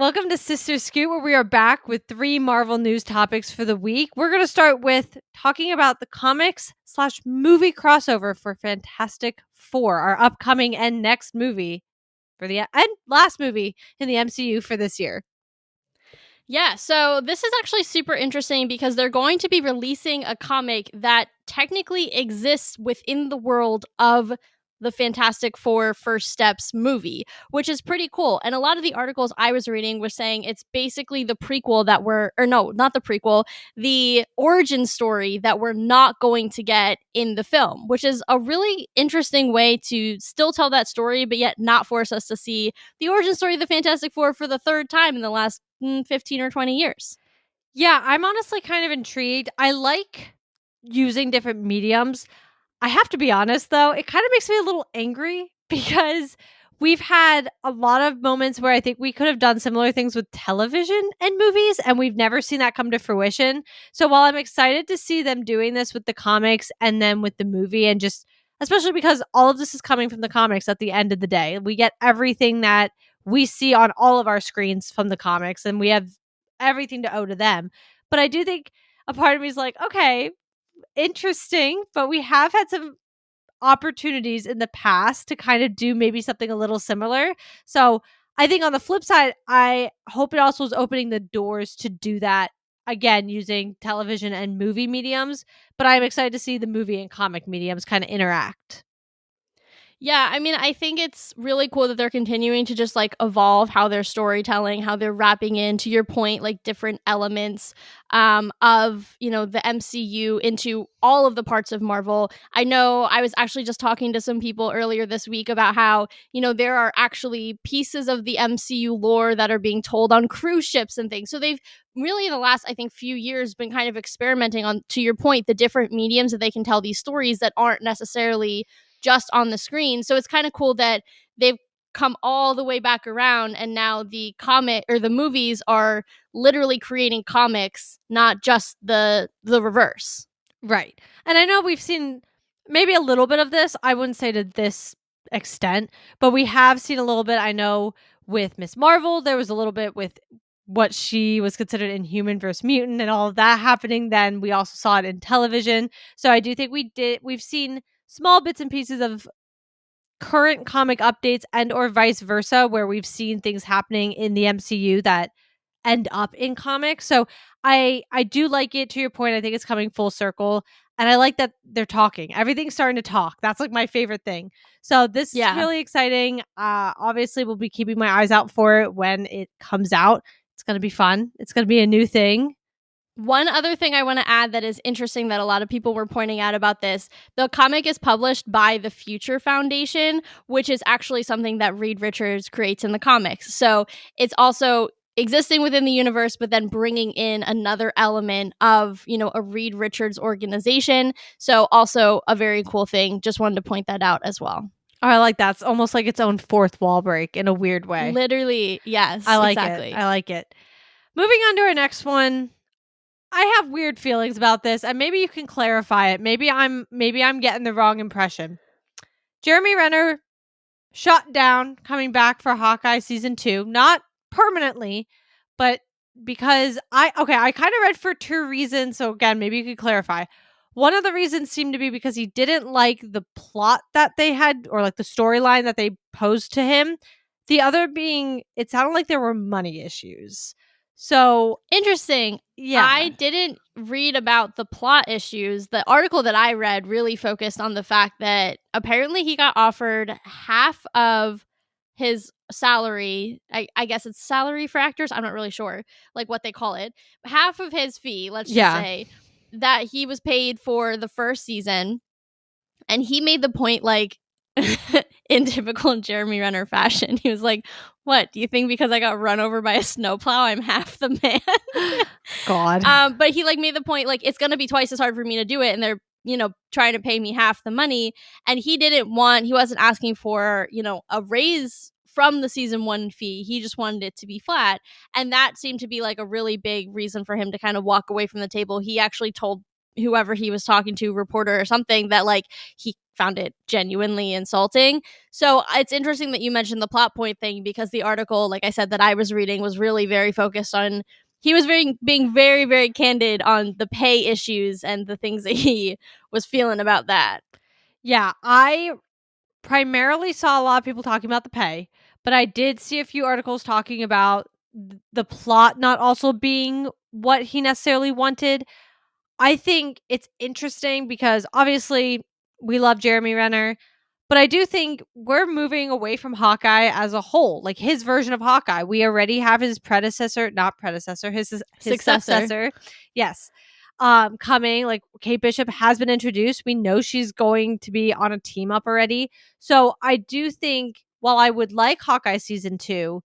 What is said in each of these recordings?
Welcome to Sister Scoot, where we are back with 3 Marvel news topics for the week. We're going to start with talking about the comics/movie crossover for Fantastic Four, our upcoming and next movie and last movie in the MCU for this year. Yeah, so this is actually super interesting because they're going to be releasing a comic that technically exists within the world of the Fantastic Four First Steps movie, which is pretty cool. And a lot of the articles I was reading were saying it's basically the prequel not the prequel, the origin story that we're not going to get in the film, which is a really interesting way to still tell that story, but yet not force us to see the origin story of the Fantastic Four for the third time in the last 15 or 20 years. Yeah, I'm honestly kind of intrigued. I like using different mediums. I have to be honest, though, it kind of makes me a little angry because we've had a lot of moments where I think we could have done similar things with television and movies, and we've never seen that come to fruition. So while I'm excited to see them doing this with the comics and then with the movie, and just especially because all of this is coming from the comics at the end of the day, we get everything that we see on all of our screens from the comics, and we have everything to owe to them. But I do think a part of me is like, okay, interesting, but we have had some opportunities in the past to kind of do maybe something a little similar. So I think on the flip side, I hope it also is opening the doors to do that again using television and movie mediums. But I'm excited to see the movie and comic mediums kind of interact. Yeah, I mean, I think it's really cool that they're continuing to just like evolve how they're storytelling, how they're wrapping in, to your point, like different elements of, the MCU into all of the parts of Marvel. I know I was actually just talking to some people earlier this week about how, there are actually pieces of the MCU lore that are being told on cruise ships and things. So they've really in the last, I think, few years been kind of experimenting on, to your point, the different mediums that they can tell these stories that aren't necessarily just on the screen. So it's kind of cool that they've come all the way back around, and now the comic or the movies are literally creating comics, not just the reverse. Right. And I know we've seen maybe a little bit of this. I wouldn't say to this extent, but we have seen a little bit. I know with Miss Marvel, there was a little bit with what she was considered Inhuman versus Mutant and all of that happening. Then we also saw it in television. So I do think we've seen small bits and pieces of current comic updates and or vice versa, where we've seen things happening in the MCU that end up in comics. So I do like it. To your point, I think it's coming full circle, and I like that they're talking. Everything's starting to talk. That's like my favorite thing. So this is really exciting. Obviously we'll be keeping my eyes out for it when it comes out. It's going to be fun. It's going to be a new thing. One other thing I want to add that is interesting that a lot of people were pointing out about this, the comic is published by the Future Foundation, which is actually something that Reed Richards creates in the comics. So it's also existing within the universe, but then bringing in another element of, a Reed Richards organization. So also a very cool thing. Just wanted to point that out as well. Oh, I like that. It's almost like its own fourth wall break in a weird way. Literally, yes. I like exactly. it. I like it. Moving on to our next one. I have weird feelings about this, and maybe you can clarify it. Maybe I'm getting the wrong impression. Jeremy Renner shut down coming back for Hawkeye season 2, not permanently, but because I kind of read for 2 reasons. So again, maybe you could clarify. One of the reasons seemed to be because he didn't like the plot that they had, or like the storyline that they posed to him. The other being, it sounded like there were money issues. So interesting. Yeah. I didn't read about the plot issues. The article that I read really focused on the fact that apparently he got offered half of his salary. I guess it's salary for actors. I'm not really sure like what they call it. Half of his fee, let's just say, that he was paid for the first season. And he made the point, like, in typical Jeremy Renner fashion, he was like, what, do you think because I got run over by a snowplow I'm half the man? God. But he like made the point, like, it's gonna be twice as hard for me to do it, and they're trying to pay me half the money. And he wasn't asking for a raise from the season 1 fee. He just wanted it to be flat, and that seemed to be like a really big reason for him to kind of walk away from the table. He actually told whoever he was talking to, reporter or something, that like he found it genuinely insulting. So it's interesting that you mentioned the plot point thing, because the article, like I said, that I was reading was really very focused on, he was being very, very candid on the pay issues and the things that he was feeling about that. Yeah, I primarily saw a lot of people talking about the pay, but I did see a few articles talking about the plot not also being what he necessarily wanted. I think it's interesting because obviously we love Jeremy Renner, but I do think we're moving away from Hawkeye as a whole. Like his version of Hawkeye, we already have his predecessor, not predecessor, his Successor. successor. Yes. Coming, like Kate Bishop has been introduced. We know she's going to be on a team up already. So I do think while I would like Hawkeye season 2,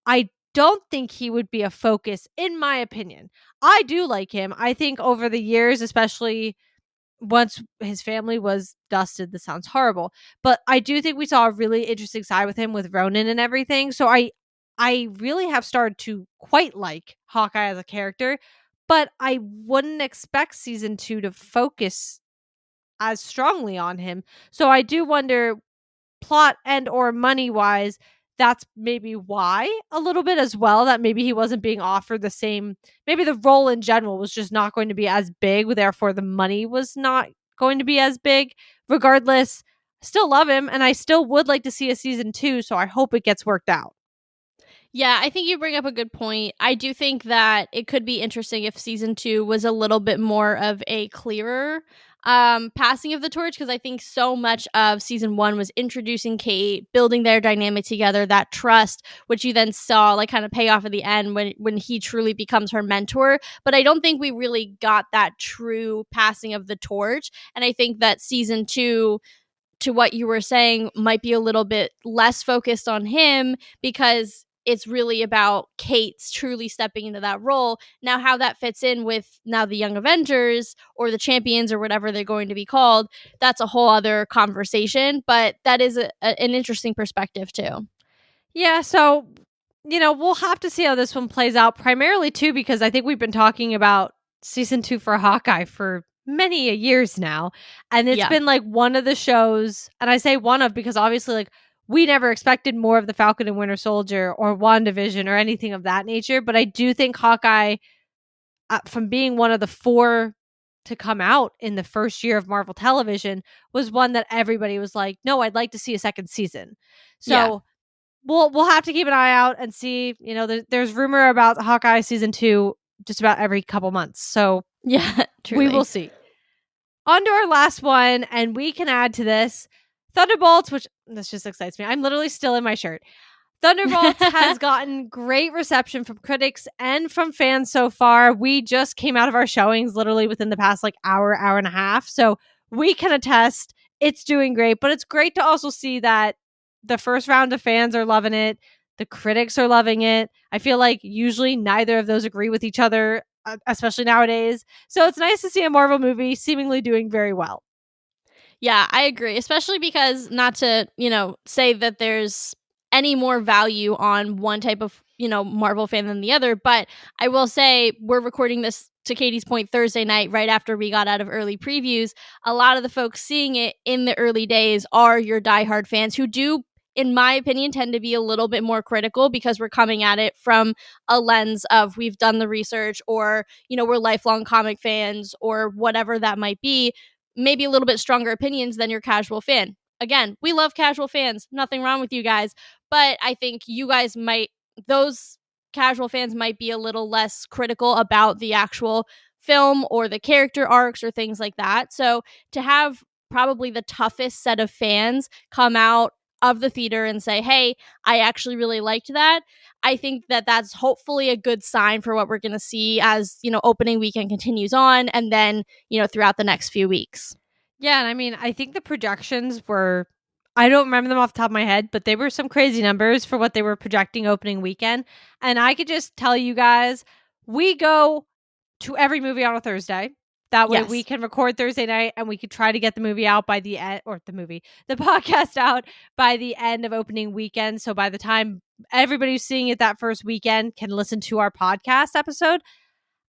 I don't think he would be a focus in my opinion. I do like him. I think over the years, especially once his family was dusted, this sounds horrible, but I do think we saw a really interesting side with him with Ronan and everything. So I really have started to quite like Hawkeye as a character, but I wouldn't expect season 2 to focus as strongly on him. So I do wonder, plot and or money wise, that's maybe why a little bit as well, that maybe he wasn't being offered the same, maybe the role in general was just not going to be as big, therefore the money was not going to be as big. Regardless, still love him and I still would like to see a season 2, so I hope it gets worked out. Yeah, I think you bring up a good point. I do think that it could be interesting if season 2 was a little bit more of a clearer passing of the torch, because I think so much of season 1 was introducing Kate, building their dynamic together, that trust, which you then saw like kind of pay off at the end when he truly becomes her mentor. But I don't think we really got that true passing of the torch, and I think that season 2, to what you were saying, might be a little bit less focused on him, because it's really about Kate's truly stepping into that role. Now, how that fits in with now the Young Avengers or the Champions or whatever they're going to be called, that's a whole other conversation. But that is an interesting perspective too. Yeah, so we'll have to see how this one plays out, primarily too because I think we've been talking about season 2 for Hawkeye for many a years now, and it's Yeah. been like one of the shows, and I say one of because obviously like we never expected more of the Falcon and Winter Soldier or WandaVision or anything of that nature, but I do think Hawkeye, from being one of the 4 to come out in the first year of Marvel television, was one that everybody was like, "No, I'd like to see a second season." Yeah. So we'll have to keep an eye out and see. There's rumor about Hawkeye season 2 just about every couple months, so Yeah, we will truly. see. On to our last one, and we can add to this Thunderbolts, which this just excites me. I'm literally still in my shirt. Thunderbolts has gotten great reception from critics and from fans so far. We just came out of our showings literally within the past like hour and a half. So we can attest it's doing great, but it's great to also see that the first round of fans are loving it. The critics are loving it. I feel like usually neither of those agree with each other, especially nowadays. So it's nice to see a Marvel movie seemingly doing very well. Yeah, I agree, especially because, not to, say that there's any more value on one type of, Marvel fan than the other, but I will say we're recording this, to Katie's point, Thursday night, right after we got out of early previews. A lot of the folks seeing it in the early days are your diehard fans who do, in my opinion, tend to be a little bit more critical, because we're coming at it from a lens of, we've done the research, or, we're lifelong comic fans, or whatever that might be, maybe a little bit stronger opinions than your casual fan. Again, we love casual fans. Nothing wrong with you guys. But I think you guys those casual fans might be a little less critical about the actual film or the character arcs or things like that. So to have probably the toughest set of fans come out of the theater and say, "Hey, I actually really liked that," I think that that's hopefully a good sign for what we're going to see as, opening weekend continues on, and then, throughout the next few weeks. Yeah, and I mean, I think the projections were, I don't remember them off the top of my head, but they were some crazy numbers for what they were projecting opening weekend. And I could just tell you guys, we go to every movie on a Thursday. That way we Yes. can record Thursday night and we could try to get the movie out by the end, or the podcast out by the end of opening weekend. So by the time everybody who's seeing it that first weekend can listen to our podcast episode.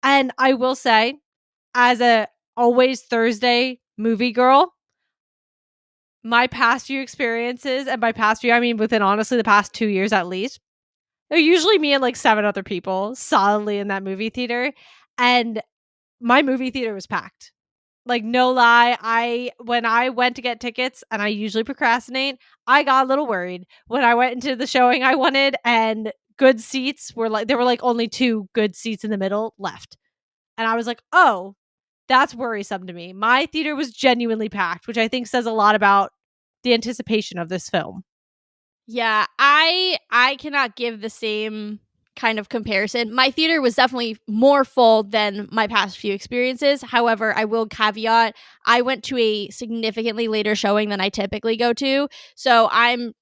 And I will say, as a always Thursday movie girl. My past few experiences, and by past few, I mean within honestly the past 2 years at least, they're usually me and like 7 other people solidly in that movie theater. And my movie theater was packed. Like, no lie, when I went to get tickets, and I usually procrastinate, I got a little worried when I went into the showing I wanted, and good seats were like, there were like only 2 good seats in the middle left. And I was like, oh, that's worrisome to me. My theater was genuinely packed, which I think says a lot about the anticipation of this film. Yeah, I cannot give the same kind of comparison. My theater was definitely more full than my past few experiences. However, I will caveat I went to a significantly later showing than I typically go to. So I'm,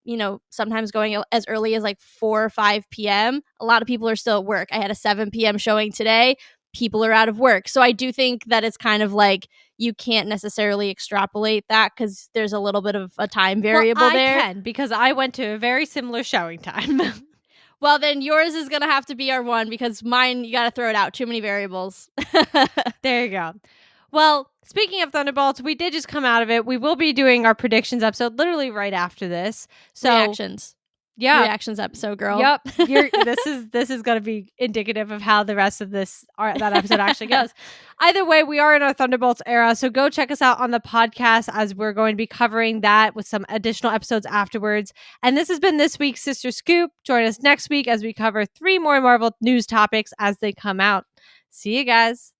sometimes going as early as like 4 or 5 p.m. A lot of people are still at work. I had a 7 p.m. showing today. People are out of work. So I do think that it's kind of like you can't necessarily extrapolate that because there's a little bit of a time variable there. I can, because I went to a very similar showing time. Well, then yours is going to have to be our one because mine, you got to throw it out. Too many variables. There you go. Well, speaking of Thunderbolts, we did just come out of it. We will be doing our predictions episode literally right after this. So reactions. Yeah. Reactions episode, girl. Yep. This is going to be indicative of how the rest of that episode actually goes. Either way, we are in our Thunderbolts era, so go check us out on the podcast as we're going to be covering that with some additional episodes afterwards. And this has been this week's Sister Scoop. Join us next week as we cover 3 more Marvel news topics as they come out. See you guys.